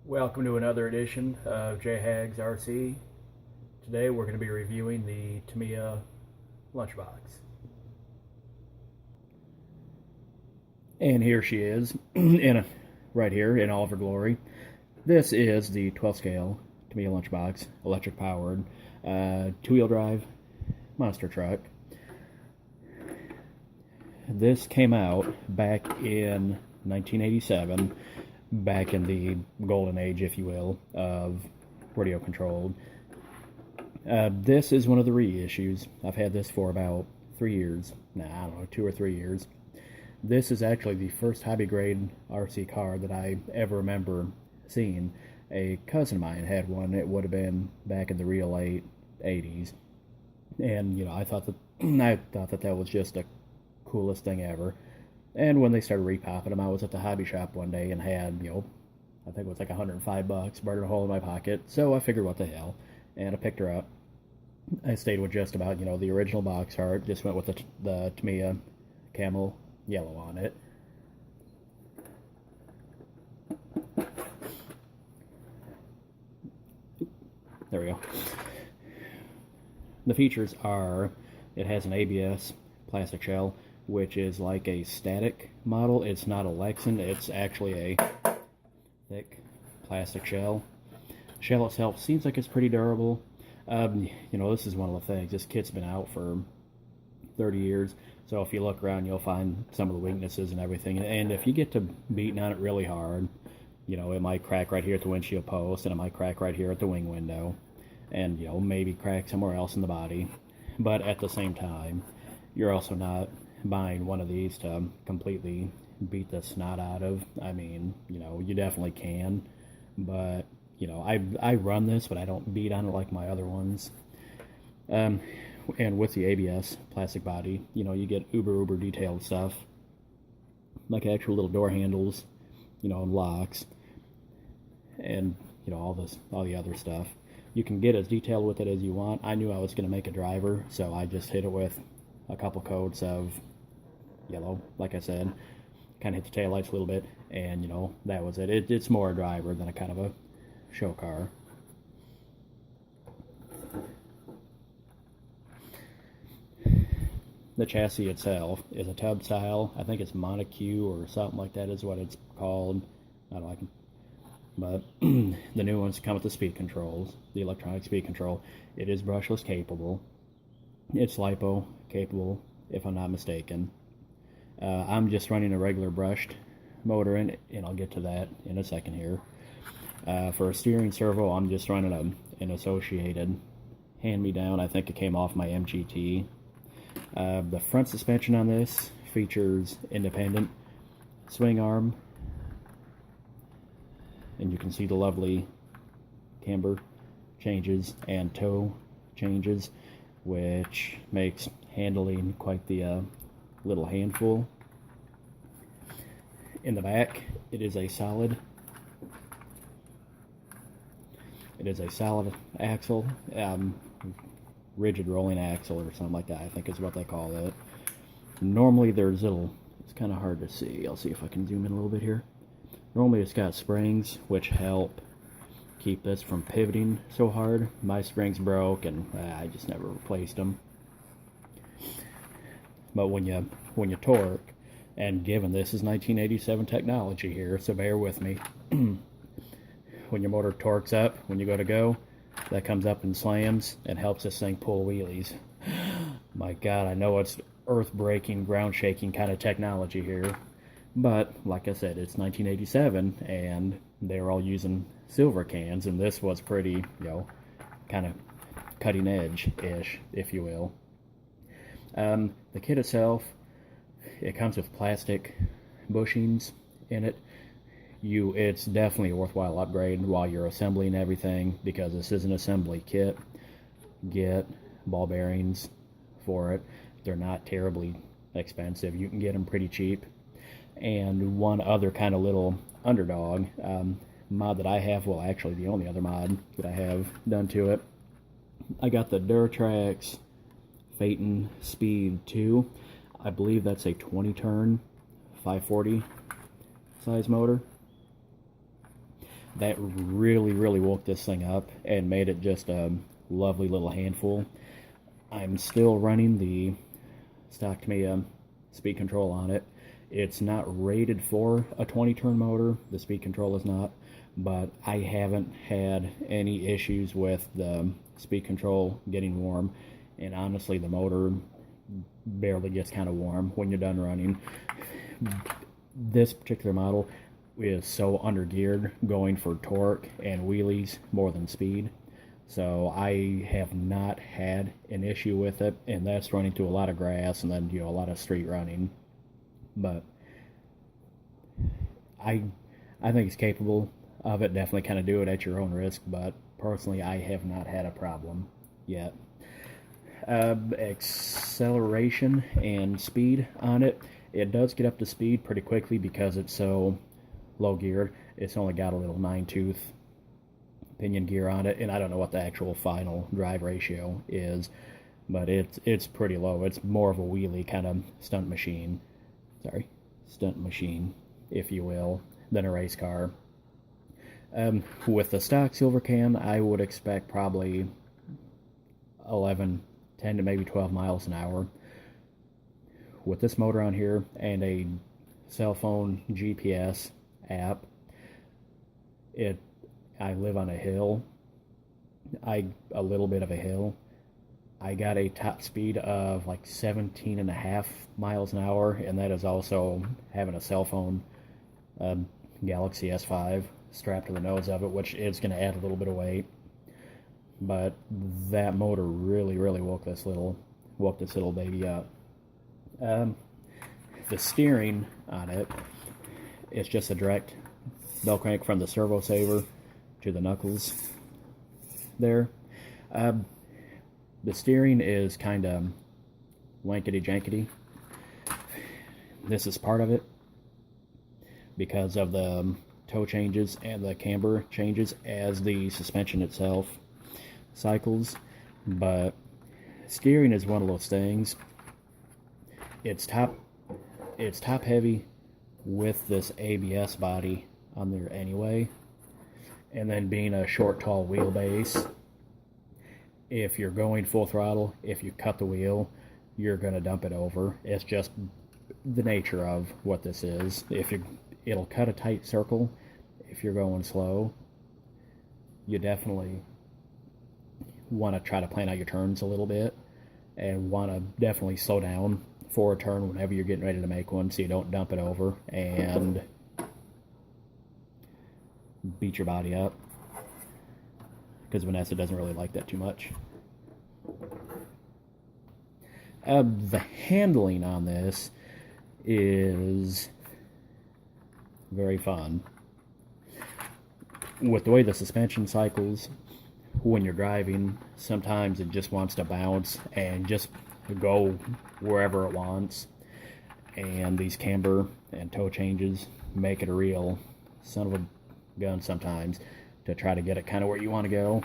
Welcome to another edition of JHAG's RC. Today we're going to be reviewing the Tamiya Lunch Box. And here she is, right here in all of her glory. This is the 12 scale Tamiya Lunch Box, electric powered, two-wheel drive monster truck. This came out back in 1987, back in the golden age, if you will, of radio controlled. This is one of the reissues. I've had this for about 3 years. I don't know, 2 or 3 years. This is actually the first hobby grade RC car that I ever remember seeing. A cousin of mine had one. It would have been back in the real late 80s. And, I thought that was just the coolest thing ever. And when they started repopping them, I was at the hobby shop one day and had, I think it was like $105, burning a hole in my pocket. So I figured, what the hell? And I picked her up. I stayed with just about, the original box art. Just went with the Tamiya camel yellow on it. There we go. The features are, it has an ABS plastic shell, which is like a static model. It's not a Lexan, it's actually a thick plastic shell. The shell itself seems like it's pretty durable. This is one of the things. This kit's been out for 30 years, so if you look around, you'll find some of the weaknesses and everything. And if you get to beating on it really hard, it might crack right here at the windshield post, and it might crack right here at the wing window, and, maybe crack somewhere else in the body. But at the same time, you're also not buying one of these to completely beat the snot out of. I mean, you definitely can, but I run this, but I don't beat on it like my other ones. And with the ABS plastic body, you get uber detailed stuff, like actual little door handles, and locks, and all the other stuff. You can get as detailed with it as you want. I knew I was going to make a driver, so I just hit it with a couple coats of yellow, like I said, kind of hit the taillights a little bit, and that was it. It's more a driver than a kind of a show car. The chassis itself is a tub style. I think it's Montague or something like that is what it's called. I don't like it. But the new ones come with the speed controls, the electronic speed control. It is brushless capable. It's LiPo capable, if I'm not mistaken. I'm just running a regular brushed motor in it, and I'll get to that in a second here. For a steering servo, I'm just running an associated hand-me-down. I think it came off my MGT. The front suspension on this features independent swing arm, and you can see the lovely camber changes and toe changes, which makes handling quite the little handful. In the back, it is a solid axle, rigid rolling axle or something like that, I think is what they call it. Normally it's kind of hard to see. I'll see if I can zoom in a little bit here. Normally it's got springs which help keep this from pivoting so hard. My springs broke, and I just never replaced them. But when you torque, and given this is 1987 technology here, so bear with me. When your motor torques up, when you go, that comes up and slams and helps this thing pull wheelies. My God, I know it's earth-breaking, ground-shaking kind of technology here. But, like I said, it's 1987, and they were all using silver cans, and this was pretty, kind of cutting edge-ish, if you will. The kit itself, it comes with plastic bushings in it. It's definitely a worthwhile upgrade while you're assembling everything, because this is an assembly kit. Get ball bearings for it. They're not terribly expensive. You can get them pretty cheap. And one other kind of little underdog mod that I have, well, actually the only other mod that I have done to it, I got the Duratrax Phaeton Speed 2. I believe that's a 20 turn 540 size motor. that really woke this thing up and made it just a lovely little handful. I'm still running the stock Tamiya speed control on it. It's not rated for a 20-turn motor. The speed control is not, but I haven't had any issues with the speed control getting warm, and honestly the motor barely gets kind of warm when you're done running. This particular model is so under-geared, going for torque and wheelies more than speed. So I have not had an issue with it, and that's running through a lot of grass and then, a lot of street running. But I think it's capable of it. Definitely kind of do it at your own risk, but personally I have not had a problem yet. Acceleration and speed on it. It does get up to speed pretty quickly because it's so low geared. It's only got a little 9-tooth pinion gear on it, and I don't know what the actual final drive ratio is, but it's pretty low. It's more of a wheelie kind of stunt machine, if you will, than a race car. With the stock silver can, I would expect probably 10 to maybe 12 miles an hour. With this motor on here and a cell phone GPS app, I live on a hill, a little bit of a hill. I got a top speed of like 17.5 miles an hour, and that is also having a cell phone, Galaxy S5 strapped to the nose of it, which is going to add a little bit of weight. But that motor really woke this little baby up. The steering on it is just a direct bell crank from the servo saver to the knuckles there. The steering is kind of wankety jankety. This is part of it because of the toe changes and the camber changes as the suspension itself cycles. But steering is one of those things. It's top heavy with this ABS body on there anyway, and then being a short, tall wheelbase, if you're going full throttle, if you cut the wheel, you're going to dump it over. It's just the nature of what this is. It'll cut a tight circle if you're going slow. You definitely want to try to plan out your turns a little bit and want to definitely slow down for a turn whenever you're getting ready to make one, so you don't dump it over and beat your body up, because Vanessa doesn't really like that too much. The handling on this is very fun. With the way the suspension cycles when you're driving, sometimes it just wants to bounce and just go wherever it wants, and these camber and toe changes make it a real son of a gun sometimes to try to get it kind of where you want to go.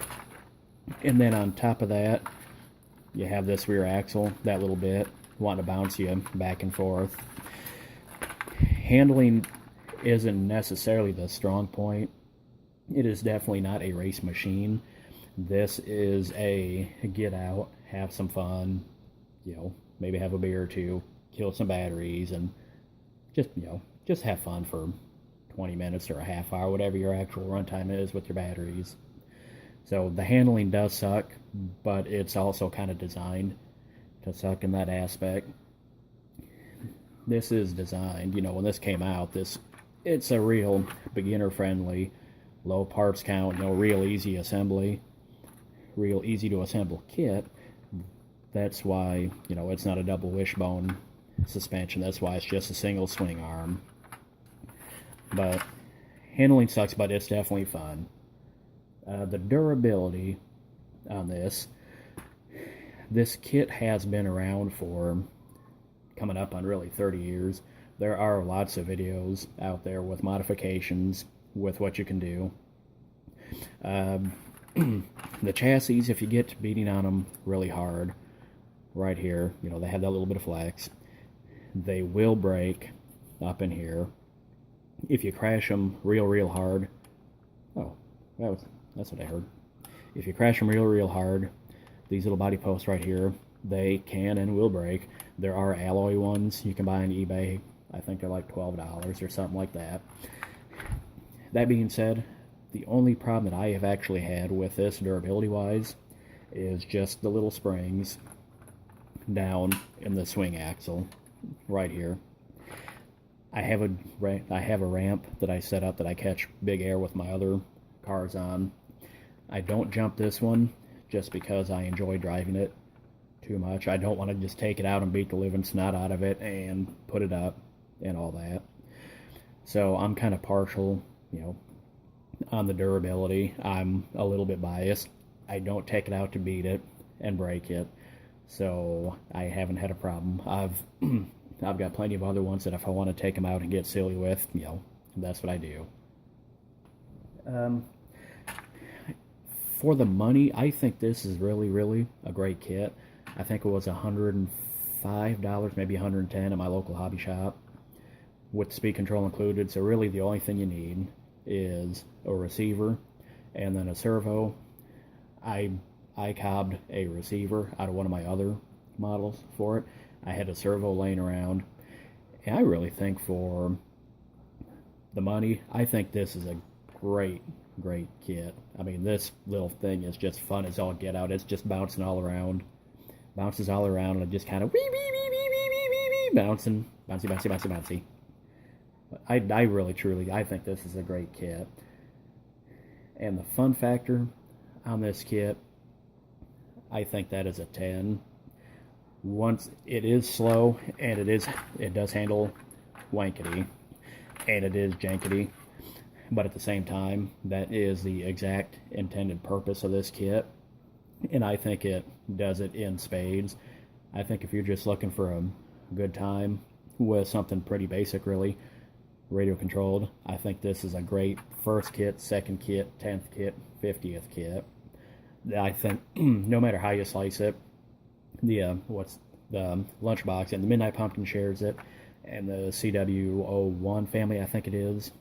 And then on top of that, you have this rear axle, that little bit wanting to bounce you back and forth. Handling isn't necessarily the strong point. It is definitely not a race machine. This is a get out, have some fun, maybe have a beer or two, kill some batteries, and just have fun for 20 minutes or a half hour, whatever your actual runtime is with your batteries. So the handling does suck, but it's also kind of designed to suck in that aspect. This is designed, when this came out, it's a real beginner-friendly, low parts count, real easy assembly, real easy to assemble kit. That's why, it's not a double wishbone suspension. That's why it's just a single swing arm. But handling sucks, but it's definitely fun. The durability on this kit has been around for coming up on really 30 years. There are lots of videos out there with modifications with what you can do. The chassis, if you get beating on them really hard, right here, they have that little bit of flex. They will break up in here. If you crash them real hard, Oh, that's what I heard. If you crash them real hard, these little body posts right here, they can and will break. There are alloy ones you can buy on eBay. I think they're like $12 or something like that. That being said, the only problem that I have actually had with this durability-wise is just the little springs down in the swing axle right here. I have a ramp that I set up that I catch big air with my other cars on. I don't jump this one just because I enjoy driving it too much. I don't want to just take it out and beat the living snot out of it and put it up and all that. So I'm kind of partial, on the durability. I'm a little bit biased. I don't take it out to beat it and break it, so I haven't had a problem. I've got plenty of other ones that if I want to take them out and get silly with, that's what I do. For the money, I think this is really a great kit. I think it was $105, maybe $110 at my local hobby shop, with speed control included. So really the only thing you need is a receiver and then a servo. I cobbed a receiver out of one of my other models for it. I had a servo laying around, and I really think for the money, I think this is a great kit. I mean, this little thing is just fun as all get out. It's just bouncing all around, bounces all around, and it just kind of bouncing, bouncy. I really truly, I think this is a great kit. And the fun factor on this kit, I think that is a 10. Once it is slow, and it does handle wankety, and it is jankety, but at the same time, that is the exact intended purpose of this kit, and I think it does it in spades. I think if you're just looking for a good time with something pretty basic, really, radio controlled, I think this is a great first kit, second kit, 10th kit, 50th kit. I think no matter how you slice it, the Lunch Box and the Midnight Pumpkin shares it, and the CW01 family, I think it is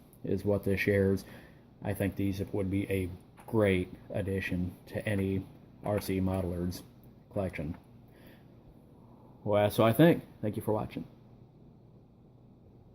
what this shares. I think these would be a great addition to any RC modeler's collection. Well, so I think. Thank you for watching.